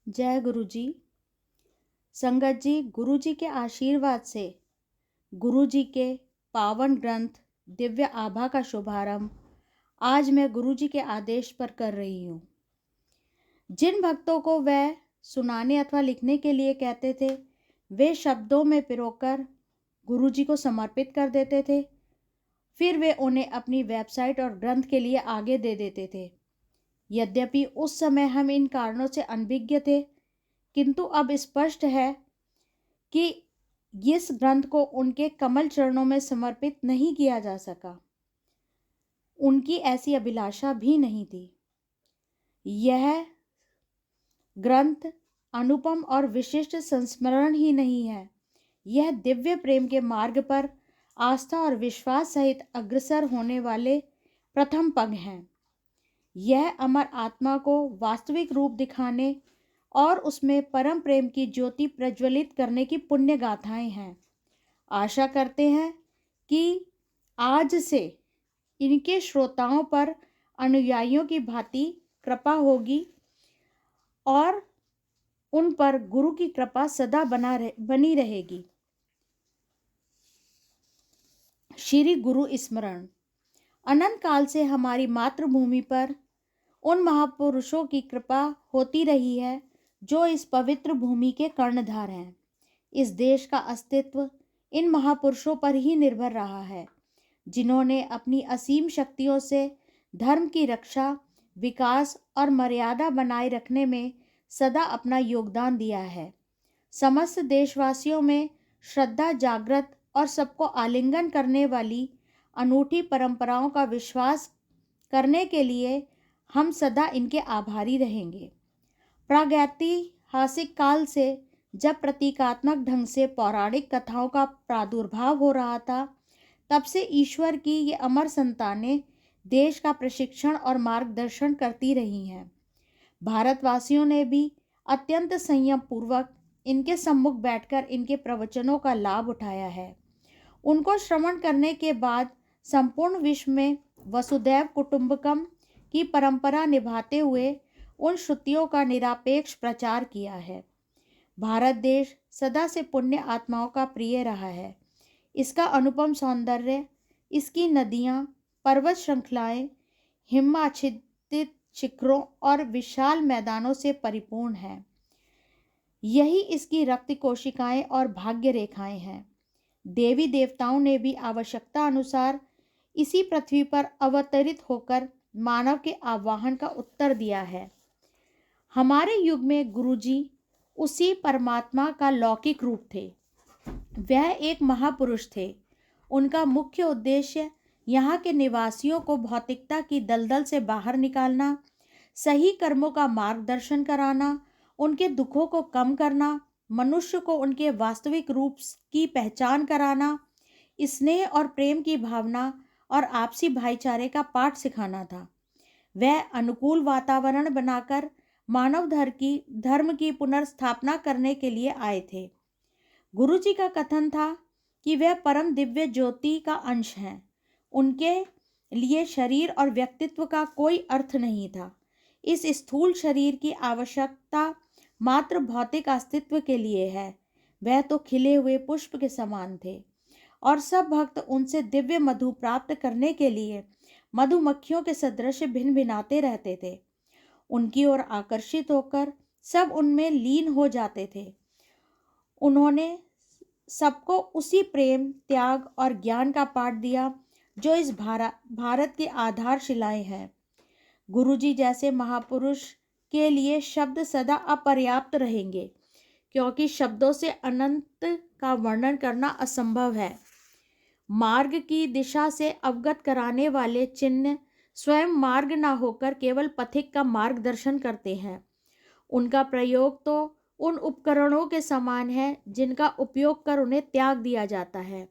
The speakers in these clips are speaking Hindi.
जय गुरु जी। संगत जी, गुरु जी के आशीर्वाद से गुरु जी के पावन ग्रंथ दिव्य आभा का शुभारंभ आज मैं गुरु जी के आदेश पर कर रही हूँ। जिन भक्तों को वह सुनाने अथवा लिखने के लिए कहते थे, वे शब्दों में पिरोकर गुरु जी को समर्पित कर देते थे। फिर वे उन्हें अपनी वेबसाइट और ग्रंथ के लिए आगे दे देते थे। यद्यपि उस समय हम इन कारणों से अनभिज्ञ थे, किंतु अब स्पष्ट है कि इस ग्रंथ को उनके कमल चरणों में समर्पित नहीं किया जा सका। उनकी ऐसी अभिलाषा भी नहीं थी। यह ग्रंथ अनुपम और विशिष्ट संस्मरण ही नहीं है, यह दिव्य प्रेम के मार्ग पर आस्था और विश्वास सहित अग्रसर होने वाले प्रथम पग हैं। यह अमर आत्मा को वास्तविक रूप दिखाने और उसमें परम प्रेम की ज्योति प्रज्वलित करने की पुण्य गाथाएं हैं। आशा करते हैं कि आज से इनके श्रोताओं पर अनुयायियों की भांति कृपा होगी और उन पर गुरु की कृपा सदा बनी रहेगी। श्री गुरु स्मरण। अनंत काल से हमारी मातृभूमि पर उन महापुरुषों की कृपा होती रही है जो इस पवित्र भूमि के कर्णधार हैं। इस देश का अस्तित्व इन महापुरुषों पर ही निर्भर रहा है, जिन्होंने अपनी असीम शक्तियों से धर्म की रक्षा, विकास और मर्यादा बनाए रखने में सदा अपना योगदान दिया है। समस्त देशवासियों में श्रद्धा जागृत और सबको आलिंगन करने वाली अनूठी परंपराओं का विश्वास करने के लिए हम सदा इनके आभारी रहेंगे। प्रागैतिहासिक काल से जब प्रतीकात्मक ढंग से पौराणिक कथाओं का प्रादुर्भाव हो रहा था, तब से ईश्वर की ये अमर संतानें देश का प्रशिक्षण और मार्गदर्शन करती रही हैं। भारतवासियों ने भी अत्यंत संयम पूर्वक इनके सम्मुख बैठकर इनके प्रवचनों का लाभ उठाया है। उनको श्रवण करने के बाद संपूर्ण विश्व में वसुदैव कुटुंबकम की परंपरा निभाते हुए उन श्रुतियों का निरपेक्ष प्रचार किया है। भारत देश सदा से पुण्य आत्माओं का प्रिय रहा है। इसका अनुपम सौंदर्य, इसकी नदियाँ, पर्वत श्रृंखलाएं, हिमाच्छादित शिखरों और विशाल मैदानों से परिपूर्ण है। यही इसकी रक्त कोशिकाएं और भाग्य रेखाएं हैं। देवी देवताओं ने भी आवश्यकता अनुसार इसी पृथ्वी पर अवतरित होकर मानव के आह्वान का उत्तर दिया है। हमारे युग में गुरुजी उसी परमात्मा का लौकिक रूप थे। वह एक महापुरुष थे। उनका मुख्य उद्देश्य यहाँ के निवासियों को भौतिकता की दलदल से बाहर निकालना, सही कर्मों का मार्गदर्शन कराना, उनके दुखों को कम करना, मनुष्य को उनके वास्तविक रूप की पहचान कराना, स्नेह और प्रेम की भावना और आपसी भाईचारे का पाठ सिखाना था। वह अनुकूल वातावरण बनाकर मानव धर्म की पुनर्स्थापना करने के लिए आए थे। गुरु जी का कथन था कि वह परम दिव्य ज्योति का अंश हैं। उनके लिए शरीर और व्यक्तित्व का कोई अर्थ नहीं था। इस स्थूल शरीर की आवश्यकता मात्र भौतिक अस्तित्व के लिए है। वह तो खिले हुए पुष्प के समान थे और सब भक्त उनसे दिव्य मधु प्राप्त करने के लिए मधुमक्खियों के सदृश भिन भिनाते रहते थे। उनकी ओर आकर्षित होकर सब उनमें लीन हो जाते थे। उन्होंने सबको उसी प्रेम, त्याग और ज्ञान का पाठ दिया जो इस भारत की आधारशिलाएं हैं। गुरुजी जैसे महापुरुष के लिए शब्द सदा अपर्याप्त रहेंगे, क्योंकि शब्दों से अनंत का वर्णन करना असंभव है। मार्ग की दिशा से अवगत कराने वाले चिन्ह स्वयं मार्ग न होकर केवल पथिक का मार्गदर्शन करते हैं। उनका प्रयोग तो उन उपकरणों के समान है जिनका उपयोग कर उन्हें त्याग दिया जाता है।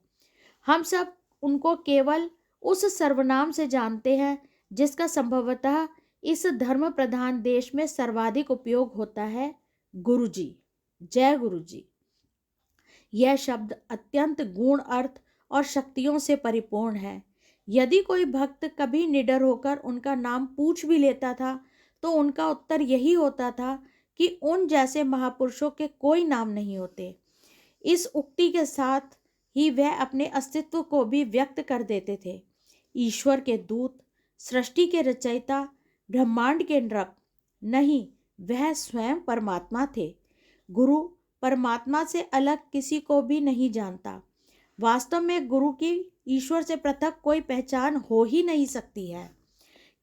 हम सब उनको केवल उस सर्वनाम से जानते हैं जिसका संभवतः इस धर्म प्रधान देश में सर्वाधिक उपयोग होता है, गुरुजी। जय गुरुजी। यह शब्द अत्यंत गुण, अर्थ और शक्तियों से परिपूर्ण है। यदि कोई भक्त कभी निडर होकर उनका नाम पूछ भी लेता था तो उनका उत्तर यही होता था कि उन जैसे महापुरुषों के कोई नाम नहीं होते। इस उक्ति के साथ ही वह अपने अस्तित्व को भी व्यक्त कर देते थे। ईश्वर के दूत, सृष्टि के रचयिता, ब्रह्मांड के नृप नहीं, वह स्वयं परमात्मा थे। गुरु परमात्मा से अलग किसी को भी नहीं जानता। वास्तव में गुरु की ईश्वर से पृथक कोई पहचान हो ही नहीं सकती है।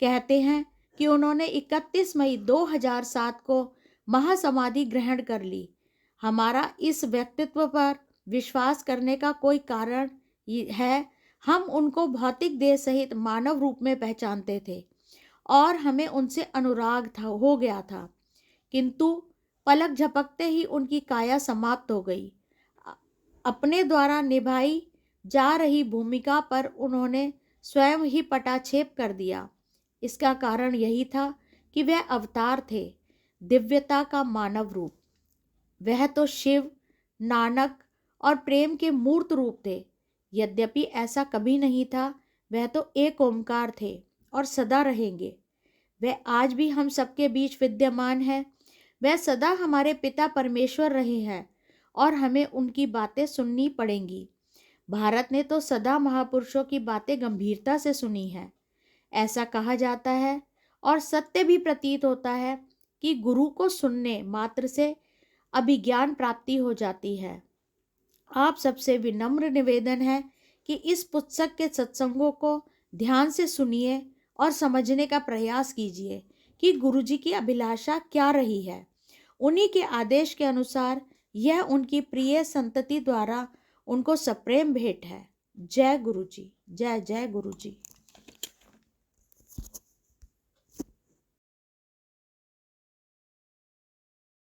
कहते हैं कि उन्होंने 31 मई 2007 को महासमाधि ग्रहण कर ली। हमारा इस व्यक्तित्व पर विश्वास करने का कोई कारण है, हम उनको भौतिक देह सहित मानव रूप में पहचानते थे और हमें उनसे अनुराग हो गया था, किंतु पलक झपकते ही उनकी काया समाप्त हो गई। अपने द्वारा निभाई जा रही भूमिका पर उन्होंने स्वयं ही पटाक्षेप कर दिया। इसका कारण यही था कि वह अवतार थे, दिव्यता का मानव रूप। वह तो शिव, नानक और प्रेम के मूर्त रूप थे। यद्यपि ऐसा कभी नहीं था, वह तो एक ओंकार थे और सदा रहेंगे। वह आज भी हम सबके बीच विद्यमान है। वह सदा हमारे पिता परमेश्वर रहे हैं और हमें उनकी बातें सुननी पड़ेंगी। भारत ने तो सदा महापुरुषों की बातें गंभीरता से सुनी है। ऐसा कहा जाता है और सत्य भी प्रतीत होता है कि गुरु को सुनने मात्र से अभिज्ञान प्राप्ति हो जाती है। आप सबसे विनम्र निवेदन है कि इस पुस्तक के सत्संगों को ध्यान से सुनिए और समझने का प्रयास कीजिए कि गुरुजी की अभिलाषा क्या रही है। उन्हीं के आदेश के अनुसार यह उनकी प्रिय संतति द्वारा उनको सप्रेम भेंट है। जय गुरुजी, जय जय गुरुजी।